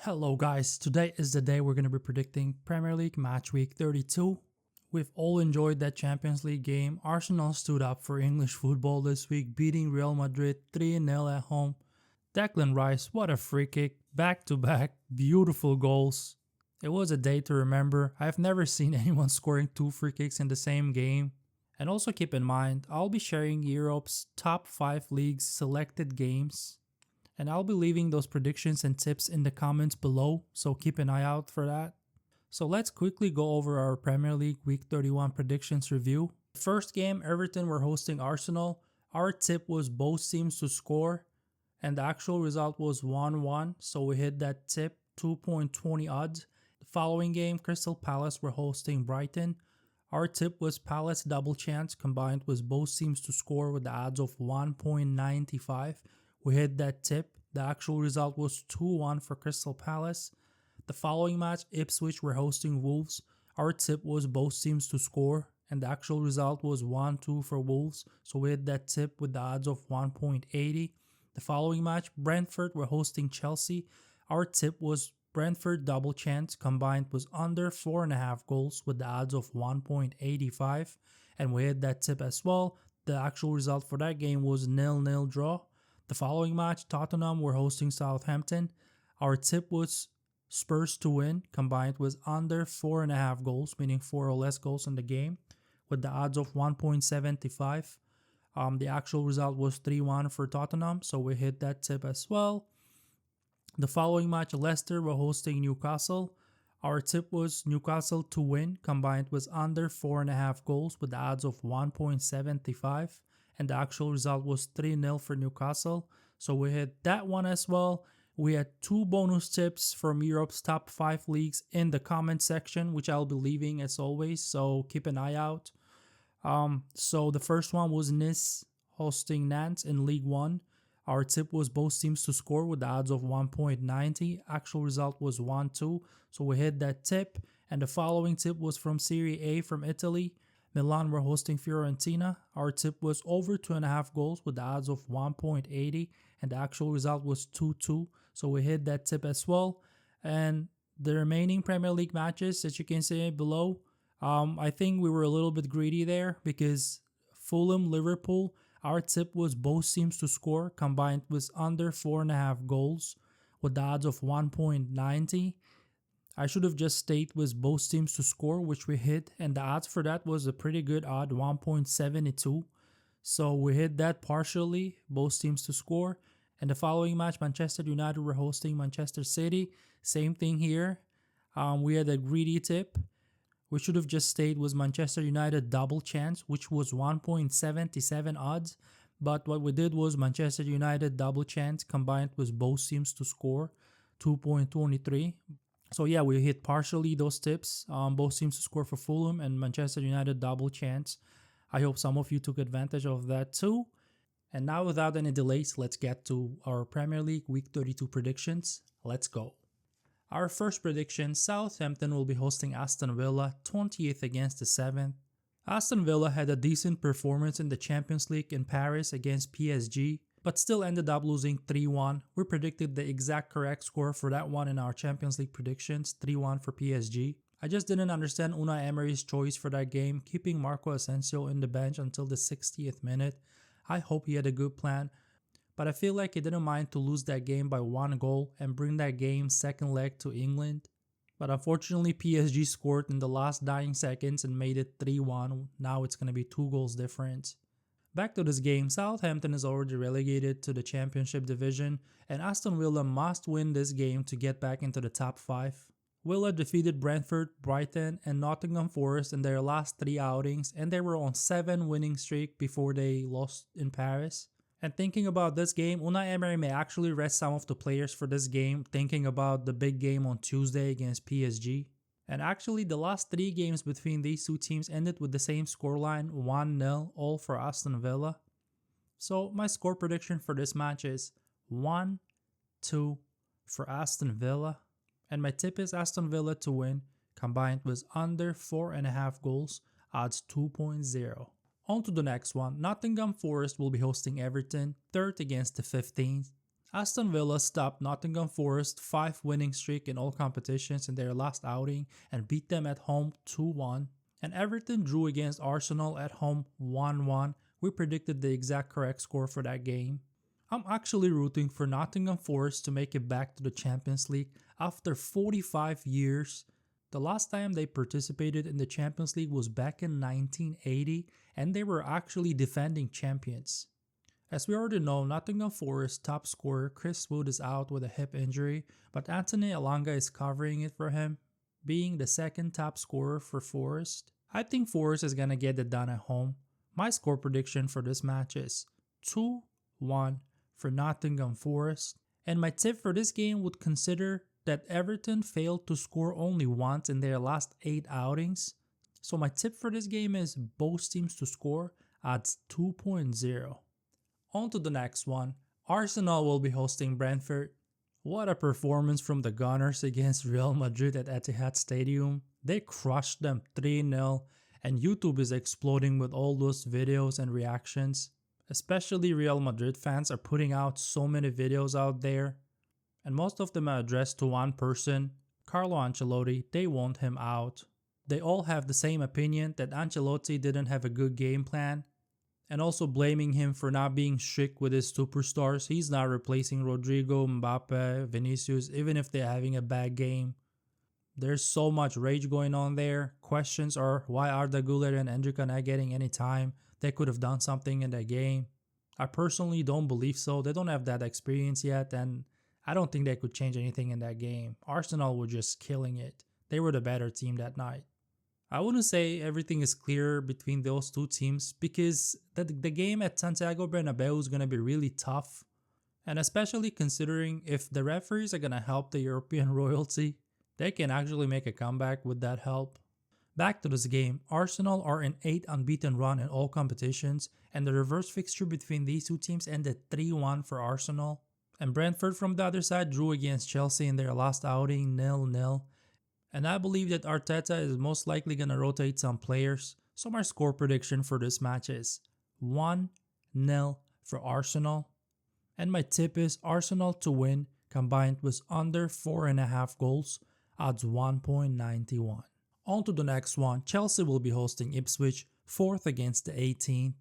Hello guys, today is the day we're going to be predicting Premier League match week 32. We've all enjoyed that Champions League game. Arsenal stood up for English football this week, beating Real Madrid 3-0 at home. Declan Rice, what a free kick, back to back, beautiful goals. It was a day to remember. I've never seen anyone scoring 2 free kicks in the same game. And also keep in mind, I'll be sharing Europe's top 5 leagues selected games. And I'll be leaving those predictions and tips in the comments below, so keep an eye out for that. So let's quickly go over our Premier League Week 31 predictions review. First game, Everton were hosting Arsenal. Our tip was both teams to score, and the actual result was 1-1, so we hit that tip, 2.20 odds. The following game, Crystal Palace were hosting Brighton. Our tip was Palace double chance, combined with both teams to score with the odds of 1.95. We hit that tip. The actual result was 2-1 for Crystal Palace. The following match, Ipswich were hosting Wolves. Our tip was both teams to score, and the actual result was 1-2 for Wolves, so we hit that tip with the odds of 1.80. The following match, Brentford were hosting Chelsea. Our tip was Brentford double chance, combined was under 4.5 goals with the odds of 1.85, and we hit that tip as well. The actual result for that game was 0-0 draw. The following match, Tottenham were hosting Southampton. Our tip was Spurs to win, combined with under 4.5 goals, meaning 4 or less goals in the game, with the odds of 1.75. The actual result was 3-1 for Tottenham, so we hit that tip as well. The following match, Leicester were hosting Newcastle. Our tip was Newcastle to win, combined with under 4.5 goals, with the odds of 1.75. And the actual result was 3-0 for Newcastle, so we hit that one as well. We had 2 bonus tips from Europe's top 5 leagues in the comment section, which I'll be leaving as always, so keep an eye out. So the first one was Nice hosting Nantes in League 1. Our tip was both teams to score with the odds of 1.90. Actual result was 1-2, so we hit that tip. And the following tip was from Serie A from Italy. Milan were hosting Fiorentina. Our tip was over 2.5 goals with the odds of 1.80, and the actual result was 2-2, so we hit that tip as well. And the remaining Premier League matches, as you can see below, I think we were a little bit greedy there because Fulham, Liverpool, our tip was both teams to score, combined with under 4.5 goals with the odds of 1.90. I should have just stayed with both teams to score, which we hit, and the odds for that was a pretty good odd, 1.72. So we hit that partially, both teams to score. And the following match, Manchester United were hosting Manchester City. Same thing here. We had a greedy tip. We should have just stayed with Manchester United double chance, which was 1.77 odds. But what we did was Manchester United double chance combined with both teams to score, 2.23. So yeah, we hit partially those tips. Both teams to score for Fulham and Manchester United double chance. I hope some of you took advantage of that too. And now without any delays, let's get to our Premier League Week 32 predictions. Let's go. Our first prediction, Southampton will be hosting Aston Villa, 20th against the 7th. Aston Villa had a decent performance in the Champions League in Paris against PSG, but still ended up losing 3-1. We predicted the exact correct score for that one in our Champions League predictions, 3-1 for PSG. I just didn't understand Unai Emery's choice for that game, keeping Marco Asensio in the bench until the 60th minute. I hope he had a good plan, but I feel like he didn't mind to lose that game by 1 goal and bring that game second leg to England. But unfortunately, PSG scored in the last dying seconds and made it 3-1. Now it's going to be 2 goals difference. Back to this game, Southampton is already relegated to the Championship division, and Aston Villa must win this game to get back into the top 5. Villa defeated Brentford, Brighton, and Nottingham Forest in their last 3 outings, and they were on 7 winning streak before they lost in Paris. And thinking about this game, Unai Emery may actually rest some of the players for this game, thinking about the big game on Tuesday against PSG. And actually, the last 3 games between these 2 teams ended with the same scoreline, 1-0, all for Aston Villa. So my score prediction for this match is 1-2 for Aston Villa. And my tip is Aston Villa to win, combined with under 4.5 goals, odds 2.0. On to the next one, Nottingham Forest will be hosting Everton, 3rd against the 15th. Aston Villa stopped Nottingham Forest's 5-winning streak in all competitions in their last outing and beat them at home 2-1. And Everton drew against Arsenal at home 1-1. We predicted the exact correct score for that game. I'm actually rooting for Nottingham Forest to make it back to the Champions League after 45 years. The last time they participated in the Champions League was back in 1980, and they were actually defending champions. As we already know, Nottingham Forest top scorer Chris Wood is out with a hip injury, but Anthony Elanga is covering it for him, being the second top scorer for Forest. I think Forest is gonna get it done at home. My score prediction for this match is 2-1 for Nottingham Forest, and my tip for this game would consider that Everton failed to score only once in their last 8 outings. So my tip for this game is both teams to score odds 2.0. On to the next one. Arsenal will be hosting Brentford. What a performance from the Gunners against Real Madrid at Etihad Stadium. They crushed them 3-0, and YouTube is exploding with all those videos and reactions. Especially Real Madrid fans are putting out so many videos out there, and most of them are addressed to one person, Carlo Ancelotti. They want him out. They all have the same opinion that Ancelotti didn't have a good game plan, and also blaming him for not being strict with his superstars. He's not replacing Rodrigo, Mbappe, Vinicius, even if they're having a bad game. There's so much rage going on there. Questions are, why Arda Güler and Endrick not getting any time? They could have done something in that game. I personally don't believe so. They don't have that experience yet, and I don't think they could change anything in that game. Arsenal were just killing it. They were the better team that night. I wouldn't say everything is clear between those two teams because the game at Santiago Bernabeu is going to be really tough. And especially considering if the referees are going to help the European royalty, they can actually make a comeback with that help. Back to this game, Arsenal are in 8 unbeaten run in all competitions, and the reverse fixture between these two teams ended 3-1 for Arsenal. And Brentford from the other side drew against Chelsea in their last outing 0-0. And I believe that Arteta is most likely going to rotate some players. So my score prediction for this match is 1-0 for Arsenal. And my tip is Arsenal to win combined with under 4.5 goals, odds 1.91. On to the next one. Chelsea will be hosting Ipswich, 4th against the 18th.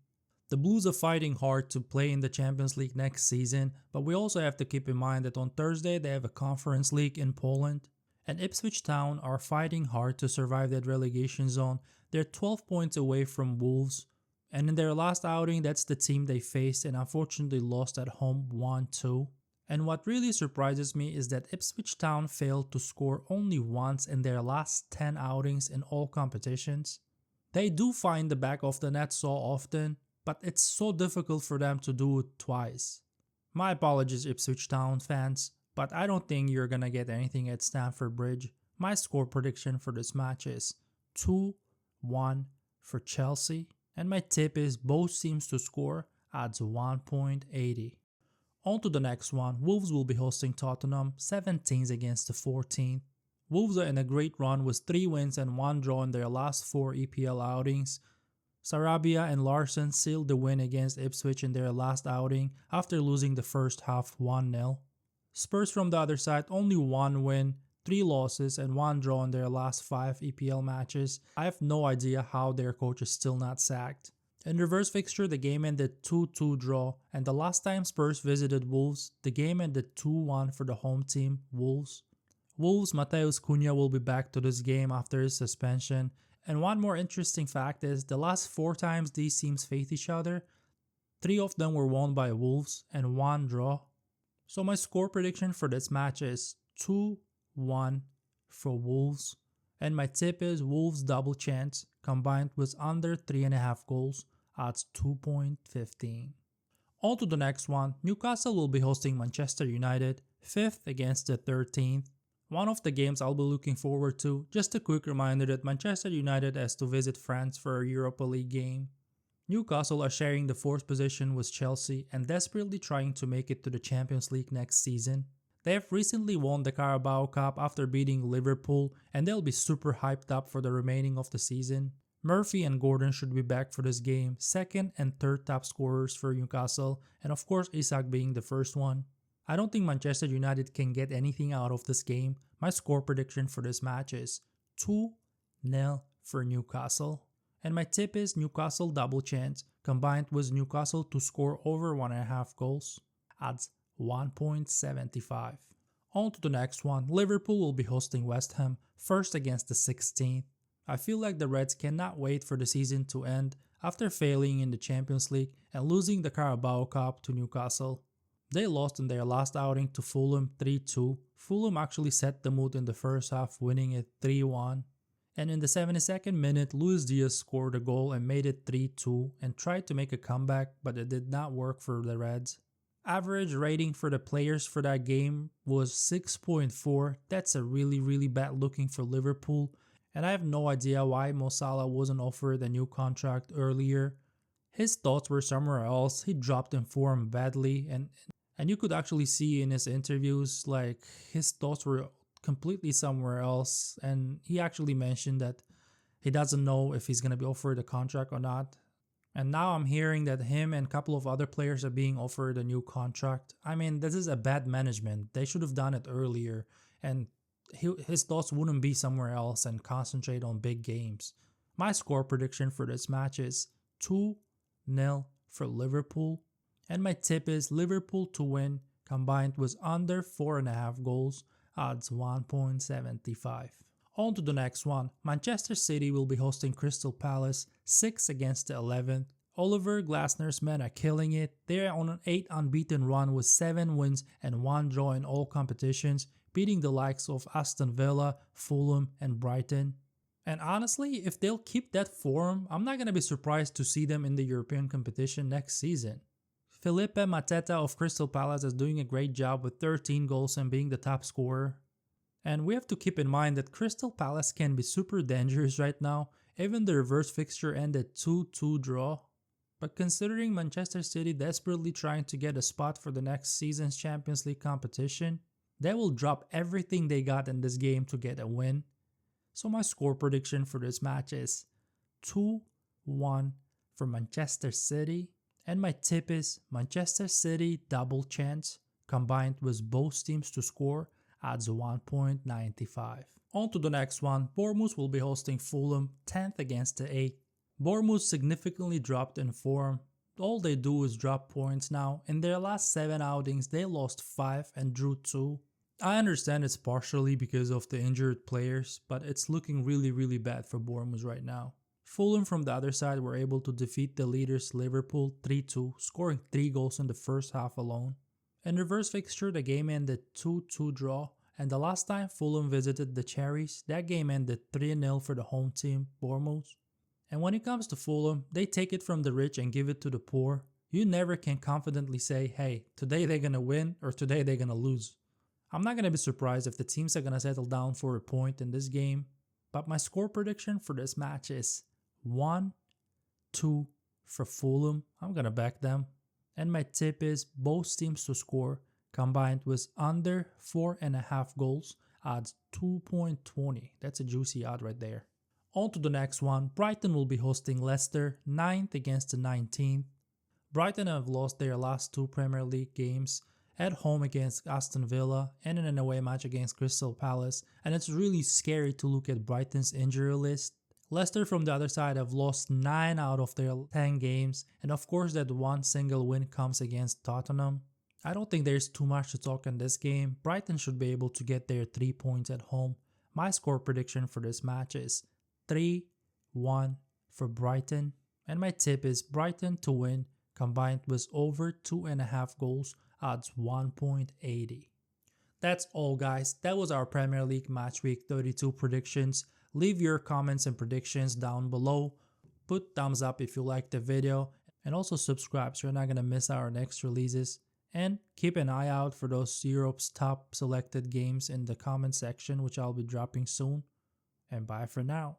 The Blues are fighting hard to play in the Champions League next season, but we also have to keep in mind that on Thursday they have a Conference League in Poland. And Ipswich Town are fighting hard to survive that relegation zone. They're 12 points away from Wolves, and in their last outing that's the team they faced and unfortunately lost at home 1-2. And what really surprises me is that Ipswich Town failed to score only once in their last 10 outings in all competitions. They do find the back of the net so often, but it's so difficult for them to do it twice. My apologies, Ipswich Town fans, but I don't think you're gonna get anything at Stamford Bridge. My score prediction for this match is 2-1 for Chelsea, and my tip is both teams to score odds 1.80. On to the next one. Wolves will be hosting Tottenham, 17th against the 14th. Wolves are in a great run with 3 wins and 1 draw in their last 4 EPL outings. Sarabia and Larson sealed the win against Ipswich in their last outing after losing the first half 1-0. Spurs from the other side, only 1 win, 3 losses and 1 draw in their last 5 EPL matches. I have no idea how their coach is still not sacked. In reverse fixture, the game ended 2-2 draw, and the last time Spurs visited Wolves, the game ended 2-1 for the home team, Wolves. Wolves' Matheus Cunha will be back to this game after his suspension, and one more interesting fact is the last 4 times these teams faced each other, 3 of them were won by Wolves and 1 draw. So my score prediction for this match is 2-1 for Wolves, and my tip is Wolves double chance combined with under 3.5 goals, odds 2.15. On to the next one. Newcastle will be hosting Manchester United, 5th against the 13th. One of the games I'll be looking forward to. Just a quick reminder that Manchester United has to visit France for a Europa League game. Newcastle are sharing the 4th position with Chelsea and desperately trying to make it to the Champions League next season. They have recently won the Carabao Cup after beating Liverpool, and they'll be super hyped up for the remaining of the season. Murphy and Gordon should be back for this game, 2nd and 3rd top scorers for Newcastle, and of course Isak being the first one. I don't think Manchester United can get anything out of this game. My score prediction for this match is 2-0 for Newcastle. And my tip is Newcastle double chance combined with Newcastle to score over 1.5 goals. Odds 1.75. On to the next one. Liverpool will be hosting West Ham, first against the 16th. I feel like the Reds cannot wait for the season to end after failing in the Champions League and losing the Carabao Cup to Newcastle. They lost in their last outing to Fulham 3-2. Fulham actually set the mood in the first half, winning it 3-1. And in the 72nd minute, Luis Diaz scored a goal and made it 3-2 and tried to make a comeback, but it did not work for the Reds. Average rating for the players for that game was 6.4. That's a really bad looking for Liverpool. And I have no idea why Mo Salah wasn't offered a new contract earlier. His thoughts were somewhere else. He dropped in form badly, and you could actually see in his interviews like his thoughts were completely somewhere else, and he actually mentioned that he doesn't know if he's going to be offered a contract or not. And now I'm hearing that him and a couple of other players are being offered a new contract. I mean, this is a bad management. They should have done it earlier, and his thoughts wouldn't be somewhere else and concentrate on big games. My score prediction for this match is 2-0 for Liverpool, and my tip is Liverpool to win combined with under 4.5 goals, odds 1.75. On to the next one. Manchester City will be hosting Crystal Palace, 6 against the 11th. Oliver Glasner's men are killing it. They are on an 8 unbeaten run with 7 wins and 1 draw in all competitions, beating the likes of Aston Villa, Fulham and Brighton. And honestly, if they'll keep that form, I'm not going to be surprised to see them in the European competition next season. Felipe Mateta of Crystal Palace is doing a great job with 13 goals and being the top scorer. And we have to keep in mind that Crystal Palace can be super dangerous right now. Even the reverse fixture ended 2-2 draw. But considering Manchester City desperately trying to get a spot for the next season's Champions League competition, they will drop everything they got in this game to get a win. So my score prediction for this match is 2-1 for Manchester City. And my tip is Manchester City double chance combined with both teams to score, odds 1.95. On to the next one. Bournemouth will be hosting Fulham, 10th against the 8th. Bournemouth significantly dropped in form. All they do is drop points now. In their last 7 outings, they lost 5 and drew 2. I understand it's partially because of the injured players, but it's looking really bad for Bournemouth right now. Fulham from the other side were able to defeat the leaders Liverpool 3-2, scoring 3 goals in the first half alone. In reverse fixture, the game ended 2-2 draw, and the last time Fulham visited the Cherries, that game ended 3-0 for the home team, Bournemouth. And when it comes to Fulham, they take it from the rich and give it to the poor. You never can confidently say, hey, today they're gonna win or today they're gonna lose. I'm not gonna be surprised if the teams are gonna settle down for a point in this game, but my score prediction for this match is 1-2 for Fulham. I'm gonna back them. And my tip is both teams to score combined with under 4.5 goals, odds 2.20. That's a juicy odd right there. On to the next one. Brighton will be hosting Leicester, 9th against the 19th. Brighton have lost their last 2 Premier League games, at home against Aston Villa and in an away match against Crystal Palace, and it's really scary to look at Brighton's injury list. Leicester from the other side have lost 9 out of their 10 games, and of course that one single win comes against Tottenham. I don't think there's too much to talk in this game. Brighton should be able to get their 3 points at home. My score prediction for this match is 3-1 for Brighton, and my tip is Brighton to win combined with over 2.5 goals, odds 1.80. That's all guys, that was our Premier League Match Week 32 predictions. Leave your comments and predictions down below. Put thumbs up if you liked the video, and also subscribe so you're not going to miss our next releases. And keep an eye out for those Europe's top selected games in the comment section, which I'll be dropping soon. And bye for now.